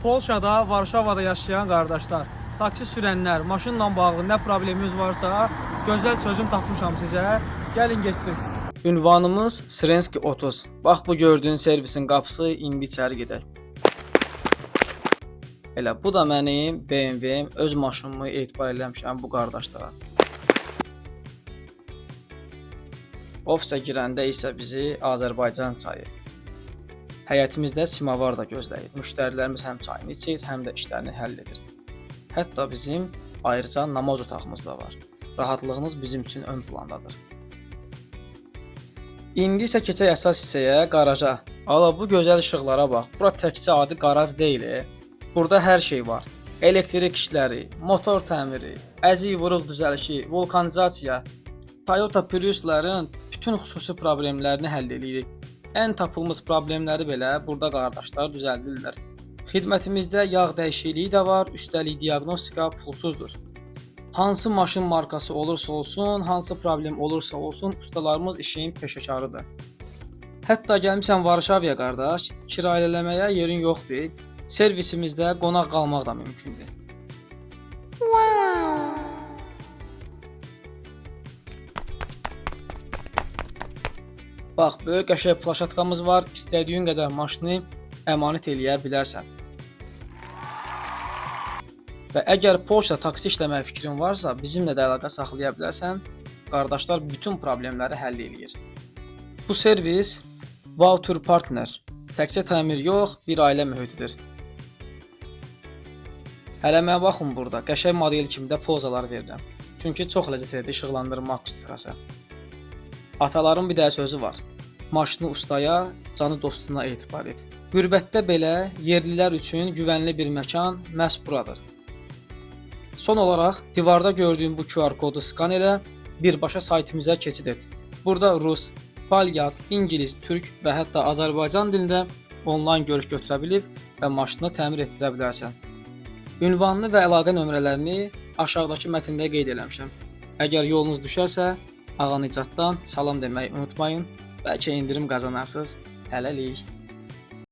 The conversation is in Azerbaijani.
Polşada, Varşavada yaşayan qardaşlar, taksi sürənlər, maşınla bağlı nə problemimiz varsa, gözəl çözüm tapmışam sizə. Gəlin getdik. Ünvanımız Srenski 30. Bax bu gördüyün servisin qapısı, indi içəri gedək. Elə bu da mənim BMW-im, öz maşınımı etibar eləmişəm bu qardaşlara. Ofisə girəndə isə bizi Azərbaycan çayı. Həyətimizdə simovar da gözləyir. Müştərilərimiz həm çayını içir, həm də işlərini həll edir. Hətta bizim ayrıca namaz otağımız da var. Rahatlığınız bizim üçün ön plandadır. İndi isə keçək əsas hissəyə, qaraja. Ala bu gözəl işıqlara bax. Bura təkcə adi qaraj deyil. Burada hər şey var. Elektrik işləri, motor təmiri, əzik vuruq düzəlişi, vulkanizasiya, Toyota Prius'ların bütün xüsusi problemlərini həll edirik. Ən tapılmış problemləri belə burada qardaşlar düzəldirlər. Xidmətimizdə yağ dəyişikliyi də var, üstəlik diaqnostika pulsuzdur. Hansı maşın markası olursa olsun, hansı problem olursa olsun, ustalarımız işin peşəkarıdır. Hətta gəlmişəm Varşavaya qardaş, kirayələməyə yerin yoxdur. Servisimizdə qonaq qalmaq da mümkündür. Bax, böyük qəşəng plaşatkamız var. İstədiyin qədər maşını əmanət eləyə bilərsən. Və əgər Polşa taksi işləmək fikrin varsa, bizimlə də əlaqə saxlaya bilərsən. Qardaşlar bütün problemləri həll eləyir. Bu servis Voucher Partner. Təkcə təmir yox, bir ailə mühitidir. Hələ mənə baxın burada, qəşəng model kimi də pozalar verirəm. Çünki çox ləzzət edir işıqlandırma akustikası. Ataların bir də sözü var. Maşını ustaya, canı dostuna etibar et. Qürbətdə belə yerlilər üçün güvənli bir məkan məhz buradır. Son olaraq divarda gördüyün bu QR kodu skan elə, birbaşa saytımıza keçid et. Burada rus, polyak, ingilis, türk və hətta Azərbaycan dilində onlayn görüş götürə bilib və maşını təmir etdirə bilərsən. Ünvanını və əlaqə nömrələrini aşağıdakı mətndə qeyd eləmişəm. Əgər yolunuz düşərsə, Ağa Nicatdan salam deməyi unutmayın. Bəlkə indirim qazanarsınız. Hələlik.